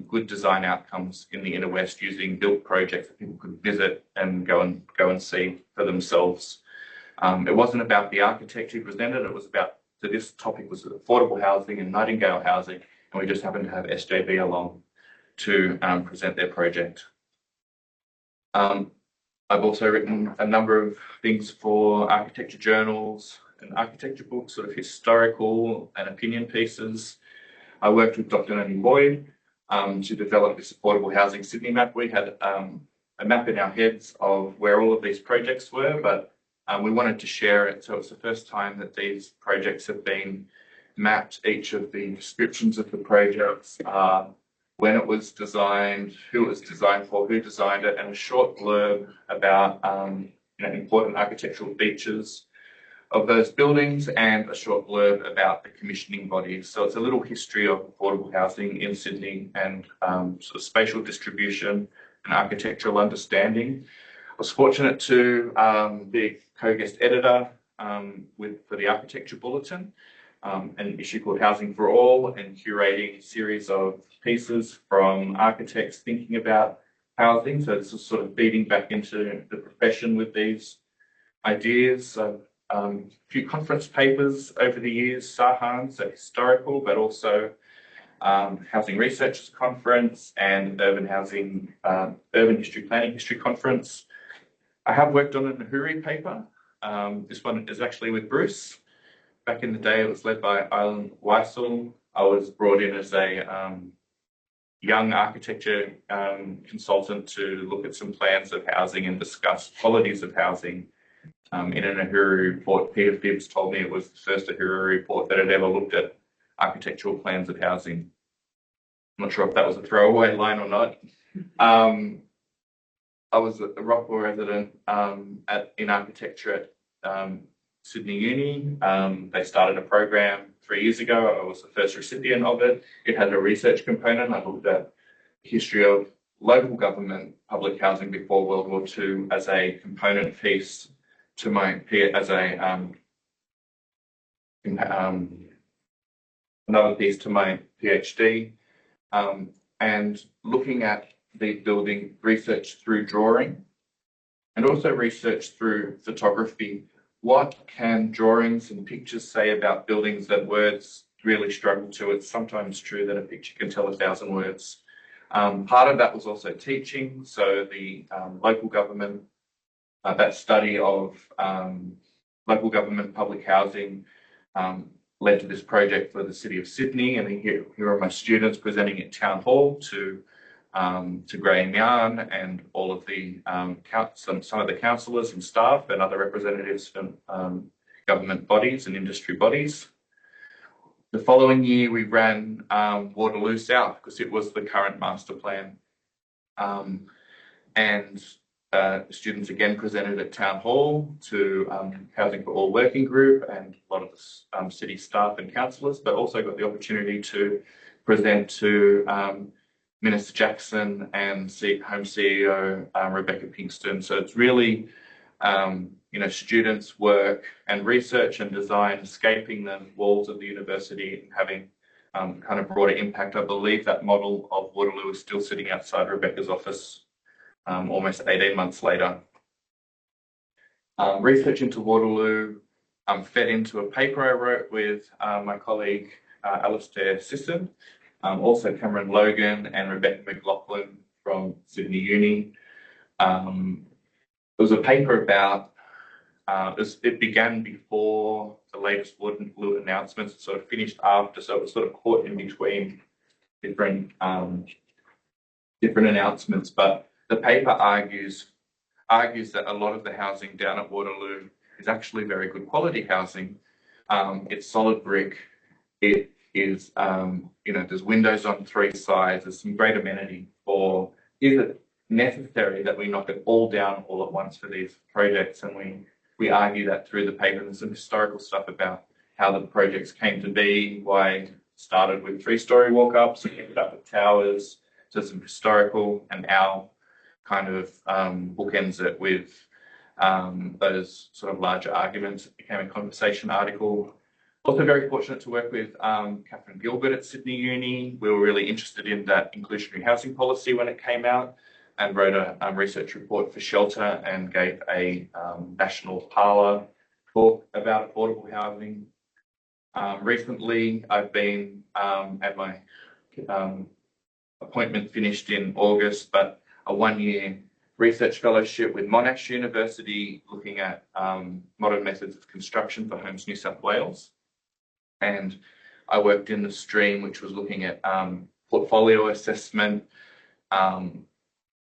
good design outcomes in the Inner West using built projects that people could visit and go and see for themselves. It wasn't about the architect who presented. It was about, so this topic was affordable housing and Nightingale housing. And we just happened to have SJB along to present their project. I've also written a number of things for architecture journals and architecture books, sort of historical and opinion pieces. I worked with Dr. Andi Boyd to develop this affordable housing Sydney map. We had a map in our heads of where all of these projects were, but we wanted to share it. So it's the first time that these projects have been mapped. Each of the descriptions of the projects, when it was designed, who it was designed for, who designed it, and a short blurb about important architectural features of those buildings, and a short blurb about the commissioning bodies. So it's a little history of affordable housing in Sydney and sort of spatial distribution and architectural understanding. I was fortunate to be co-guest editor for the Architecture Bulletin, an issue called Housing for All, and curating a series of pieces from architects thinking about housing. So this is sort of feeding back into the profession with these ideas. So a few conference papers over the years, Sahan, so historical, but also Housing Researchers Conference and Urban History Planning History Conference. I have worked on a Nahuri paper. This one is actually with Bruce. Back in the day, it was led by Ilan Weissel. I was brought in as a young architecture consultant to look at some plans of housing and discuss qualities of housing. In a Nahuri report, Peter Phibbs told me it was the first Nahuri report that had ever looked at architectural plans of housing. I'm not sure if that was a throwaway line or not. I was a Rockwell resident in architecture at Sydney Uni. They started a program 3 years ago. I was the first recipient of it. It had a research component. I looked at the history of local government public housing before World War II as a component piece to my another piece to my PhD, and looking at the building research through drawing and also research through photography. What can drawings and pictures say about buildings that words really struggle to? It's sometimes true that a picture can tell 1,000 words. Part of that was also teaching. So the local government, that study of local government public housing led to this project for the City of Sydney. And here are my students presenting at Town Hall to Graham Yarn and all of the some of the councillors and staff and other representatives from government bodies and industry bodies. The following year, we ran Waterloo South because it was the current master plan. And students again presented at Town Hall to Housing for All working group and a lot of the city staff and councillors, but also got the opportunity to present to Minister Jackson and Home CEO Rebecca Pinkston. So it's really, students' work and research and design escaping the walls of the university and having kind of broader impact. I believe that model of Waterloo is still sitting outside Rebecca's office almost 18 months later. Research into Waterloo fed into a paper I wrote with my colleague Alistair Sisson, also Cameron Logan and Rebecca McLaughlin from Sydney Uni. It was a paper about, it began before the latest Waterloo announcements, it sort of finished after, so it was sort of caught in between different announcements, but the paper argues that a lot of the housing down at Waterloo is actually very good quality housing. It's solid brick. It is, there's windows on 3 sides. There's some great amenity for, is it necessary that we knock it all down all at once for these projects? And we argue that through the paper. There's some historical stuff about how the projects came to be, why it started with 3-story walk-ups, ended up with towers, so some historical, and our kind of bookends it with those sort of larger arguments. It became a conversation article. Also very fortunate to work with Catherine Gilbert at Sydney Uni. We were really interested in that inclusionary housing policy when it came out and wrote a research report for Shelter and gave a national parlour talk about affordable housing. Recently, I've been at my appointment finished in August, but a 1-year research fellowship with Monash University looking at modern methods of construction for Homes New South Wales. And I worked in the stream, which was looking at portfolio assessment,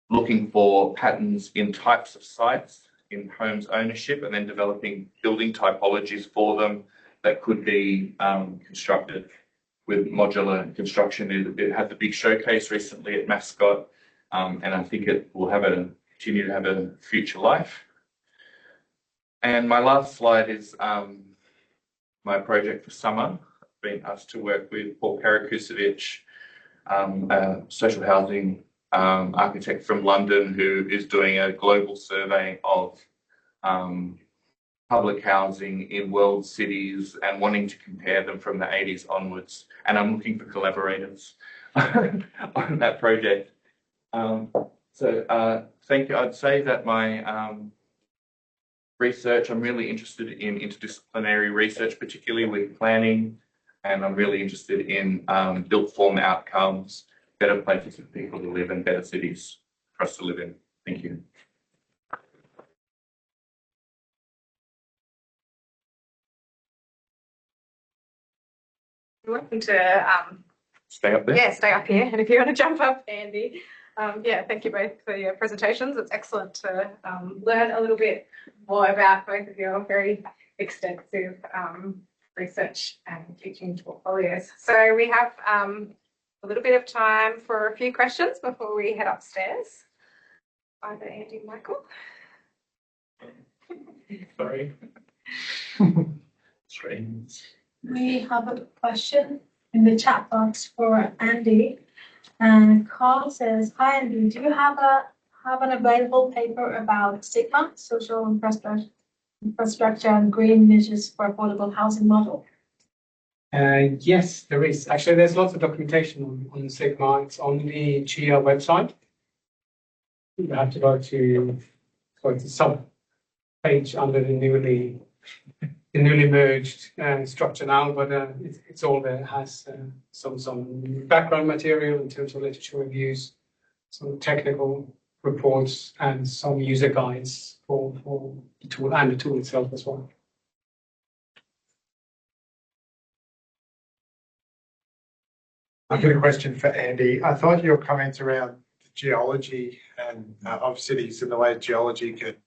looking for patterns in types of sites in homes ownership, and then developing building typologies for them that could be constructed with modular construction. It had the big showcase recently at Mascot, and I think it will continue to have a future life. And my last slide is my project for summer. I've been asked to work with Paul Karakusevich, a social housing architect from London, who is doing a global survey of public housing in world cities and wanting to compare them from the 80s onwards. And I'm looking for collaborators on that project. Thank you. I'd say that my research, I'm really interested in interdisciplinary research, particularly with planning, and I'm really interested in built form outcomes, better places for people to live and better cities for us to live in. Thank you. You're welcome to Stay up there. Yeah, stay up here. And if you want to jump up, Andy. Thank you both for your presentations. It's excellent to learn a little bit more about both of your very extensive research and teaching portfolios. So we have a little bit of time for a few questions before we head upstairs. Either Andy and Michael. Sorry. We have a question in the chat box for Andy. And Carl says, "Hi Andy, do you have an available paper about Sigma, social infrastructure and green measures for affordable housing model?" Yes, there is. Actually, there's lots of documentation on Sigma. It's on the GIA website. You have to go to, so it's a sub page under the newly merged structure now, but it's all there. It has some background material in terms of literature reviews, some technical reports, and some user guides for the tool and the tool itself as well. I've got a question for Andy. I thought your comments around the geology and of cities and the way geology could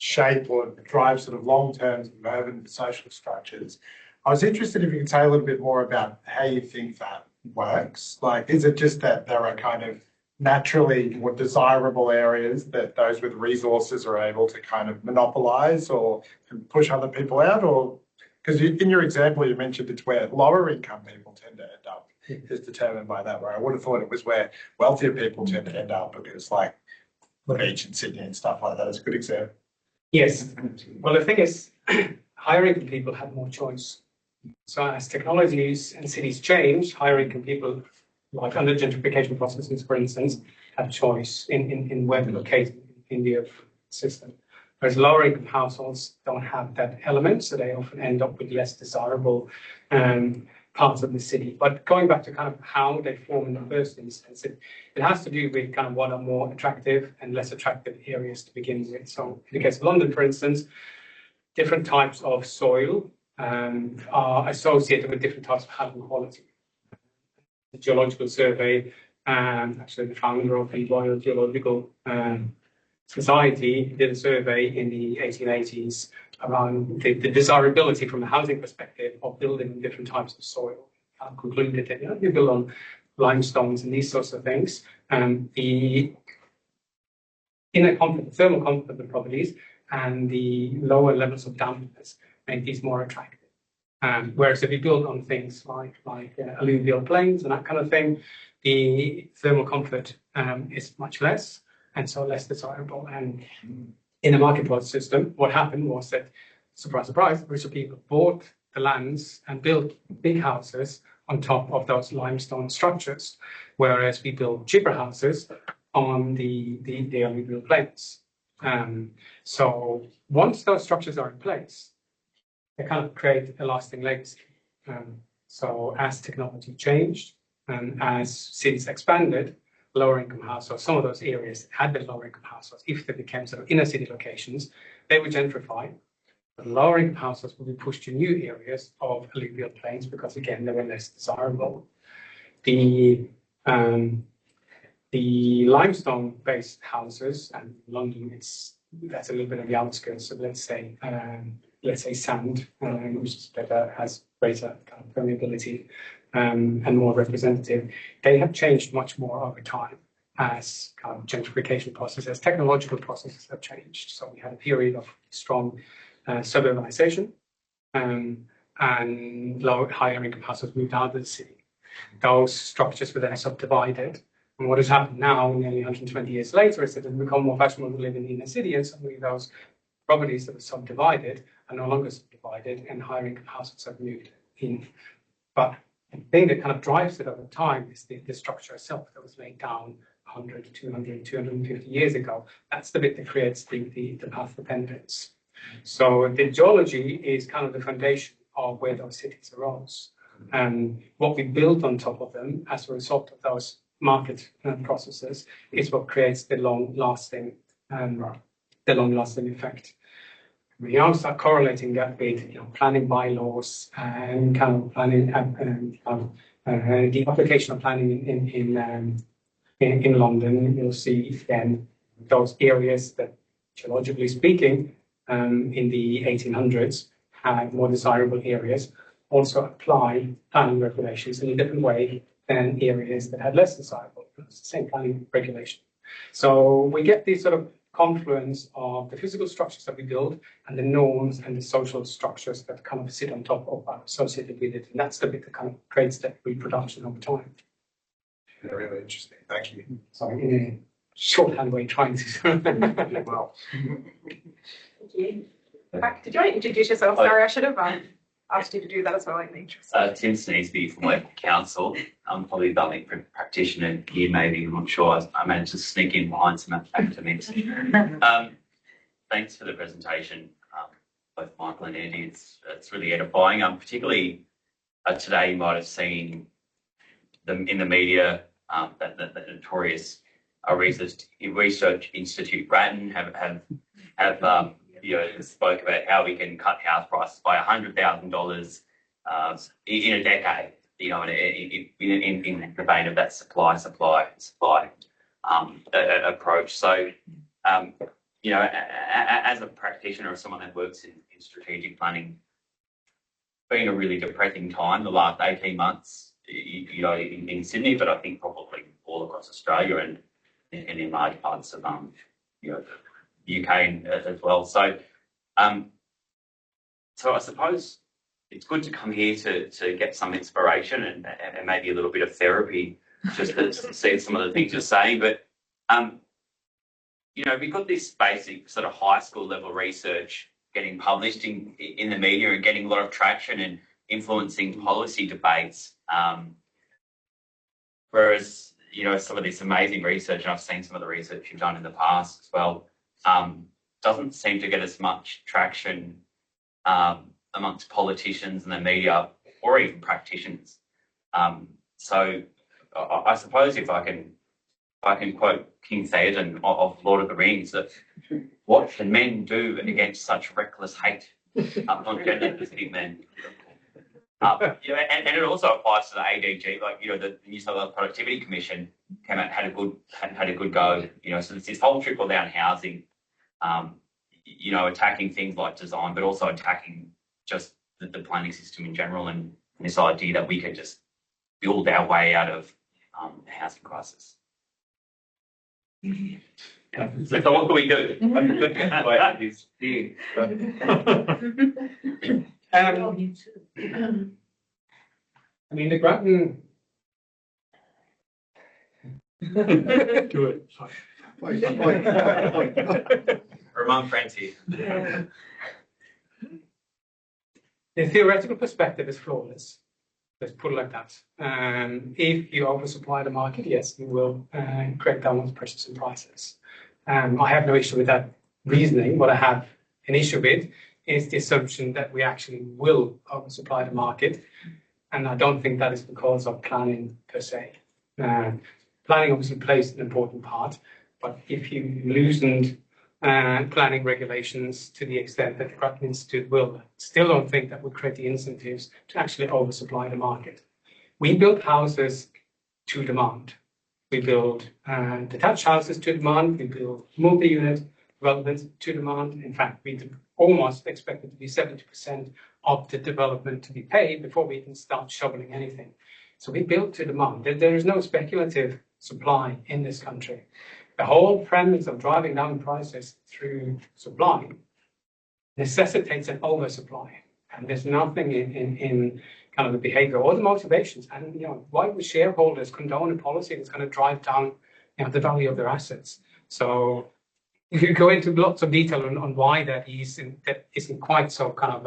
shape or drive sort of long-term urban social structures. I was interested if you could say a little bit more about how you think that works. Like, is it just that there are kind of naturally more desirable areas that those with resources are able to kind of monopolize or push other people out? Or because in your example, you mentioned it's where lower income people tend to end up is determined by that, where I would have thought it was where wealthier people tend to end up, because like the beach in Sydney and stuff like that is a good example. Yes. Well, the thing is, higher income people have more choice. So as technologies and cities change, higher income people, like under gentrification processes, for instance, have choice in where to locate in the urban system. Whereas lower income households don't have that element, so they often end up with less desirable parts of the city. But going back to kind of how they form in the first instance, it has to do with kind of what are more attractive and less attractive areas to begin with. So in the case of London, for instance, different types of soil are associated with different types of housing quality. The Geological Survey, actually the founder of the Royal Geological Society, did a survey in the 1880s around the desirability from a housing perspective of building in different types of soil. Concluded that you build on limestones and these sorts of things. The inner comfort, the thermal comfort of the properties, and the lower levels of dampness make these more attractive. Whereas if you build on things like alluvial plains and that kind of thing, the thermal comfort is much less, and so less desirable. And in the market price system, what happened was that, surprise, surprise, richer people bought the lands and built big houses on top of those limestone structures, whereas we build cheaper houses on the alluvial plains. So once those structures are in place, they kind of create a lasting legacy. So as technology changed and as cities expanded, lower income households, some of those areas that had the lower income households, if they became sort of inner city locations, they would gentrify. The lower income households would be pushed to new areas of alluvial plains because, again, they were less desirable. The limestone-based houses, and in London, that's a little bit of the outskirts. So let's say sand, which is better, has greater kind of permeability and more representative. They have changed much more over time as kind of gentrification processes, technological processes have changed. So we had a period of strong suburbanization and higher income households moved out of the city. Those structures were then subdivided. And what has happened now, nearly 120 years later, is that it's become more fashionable to live in the inner city, and suddenly those properties that were subdivided are no longer subdivided, and higher income households have moved in. But the thing that kind of drives it over time is the structure itself that was laid down 100, 200, 250 years ago. That's the bit that creates the path dependence. So the geology is kind of the foundation of where those cities arose. And what we built on top of them as a result of those market processes is what creates the long-lasting effect. We now start correlating that with planning bylaws and kind of planning the application of planning in London. You'll see then those areas that, geologically speaking, in the 1800s had more desirable areas also apply planning regulations in a different way than areas that had less desirable. It's the same planning regulation. So we get these sort of confluence of the physical structures that we build and the norms and the social structures that kind of sit on top of are associated with it. And that's the bit that kind of creates that reproduction over time. Yeah, really interesting. Thank you. Sorry, in a shorthand way, trying to. Well. Thank you. Did you want to introduce yourself? Sorry, I should have asked you to do that as well in the interest. Tim Sneesby from Local Council. I'm probably a building practitioner here, maybe. I'm not sure. I managed to sneak in behind some academics. Thanks for the presentation, both Michael and Andy. It's really edifying. Particularly today, you might have seen them in the media that the notorious research institute Bratton have spoke about how we can cut house prices by $100,000 in a decade. In the vein of that supply approach. So, as a practitioner or someone that works in strategic planning, been a really depressing time the last 18 months, you know, in Sydney, but I think probably all across Australia and in large parts of, you know, the UK as well. So, so I suppose it's good to come here to get some inspiration and maybe a little bit of therapy just to see some of the things you're saying. But, you know, we've got this basic sort of high school level research getting published in the media and getting a lot of traction and influencing policy debates. Whereas, you know, some of this amazing research, and I've seen some of the research you've done in the past as well, doesn't seem to get as much traction amongst politicians and the media or even practitioners. So I suppose if I can quote King Theoden of Lord of the Rings, that what can men do against such reckless hate? Not gender-specific men. You know, and it also applies to the ADG, like, you know, the New South Wales Productivity Commission came out and had a good go. You know, so there's this whole trickle down housing, you know, attacking things like design, but also attacking just the planning system in general, and this idea that we can just build our way out of the housing crisis. So what can we do? I mean, the Grattan. Do it. We're among friends here. The theoretical perspective is flawless. Let's put it like that. If you oversupply the market, yes, you will create downward pressures in prices. I have no issue with that reasoning. What I have an issue with is the assumption that we actually will oversupply the market. And I don't think that is because of planning per se. Planning obviously plays an important part, but if you loosened planning regulations to the extent that the Grattan Institute will, still don't think that would create the incentives to actually oversupply the market. We build houses to demand. We build detached houses to demand. We build multi-unit developments to demand. In fact, we almost expect it to be 70% of the development to be paid before we can start shoveling anything. So we build to demand. There is no speculative supply in this country. The whole premise of driving down prices through supply necessitates an oversupply. And there's nothing in kind of the behavior or the motivations. And, you know, why would shareholders condone a policy that's going to drive down, you know, the value of their assets? So if you go into lots of detail on why that isn't quite so kind of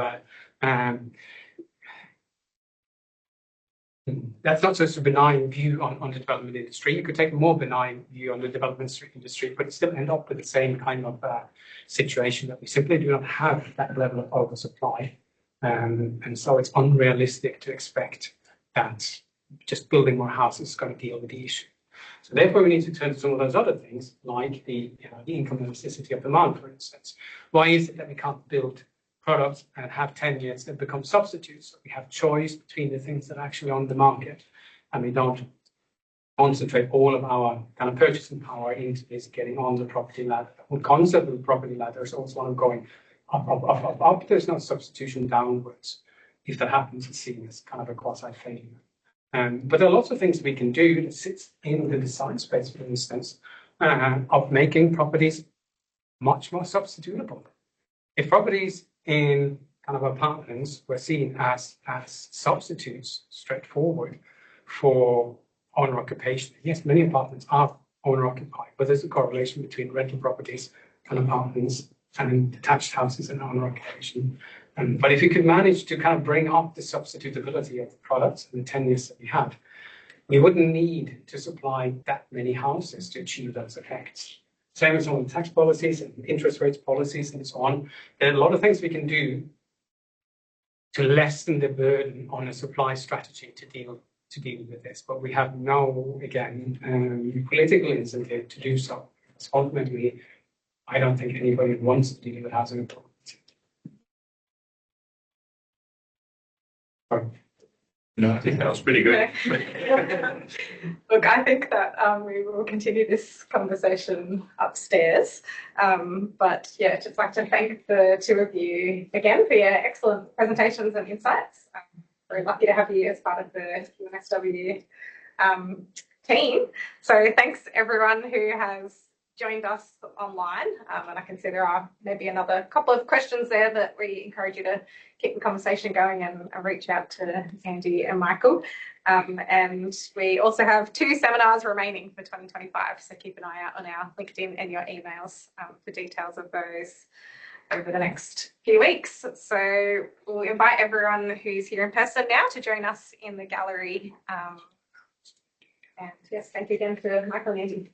that's not such a benign view on the development industry. You could take a more benign view on the development industry, but still end up with the same kind of situation that we simply do not have that level of oversupply. And so it's unrealistic to expect that just building more houses is going to deal with the issue. So therefore, we need to turn to some of those other things, like the income elasticity of demand, for instance. Why is it that we can't build products and have 10 years that become substitutes? So we have choice between the things that are actually on the market, and we don't concentrate all of our kind of purchasing power into this getting on the property ladder. The concept of the property ladder is also one of going up. There's no substitution downwards. If that happens, it's seen as kind of a quasi-failure. But there are lots of things we can do that sits in the design space, for instance, of making properties much more substitutable. If properties in kind of apartments were seen as substitutes, straightforward, for owner occupation. Yes, many apartments are owner occupied, but there's a correlation between rental properties and apartments and detached houses and owner occupation. But if you could manage to kind of bring up the substitutability of the products in the 10 years that we have, we wouldn't need to supply that many houses to achieve those effects. Same as on tax policies and interest rates policies and so on. There are a lot of things we can do to lessen the burden on a supply strategy to deal with this, but we have no, again, political incentive to do so. So ultimately, I don't think anybody wants to deal with housing problems. No, I think that was pretty good. Look, I think that we will continue this conversation upstairs. But yeah, just like to thank the two of you again for your excellent presentations and insights. Very lucky to have you as part of the UNSW team. So thanks everyone who has joined us online. And I can see there are maybe another couple of questions there that we encourage you to keep the conversation going and reach out to Andi and Michael. And we also have 2 seminars remaining for 2025. So keep an eye out on our LinkedIn and your emails for details of those over the next few weeks. So we'll invite everyone who's here in person now to join us in the gallery. And yes, thank you again to Michael and Andi.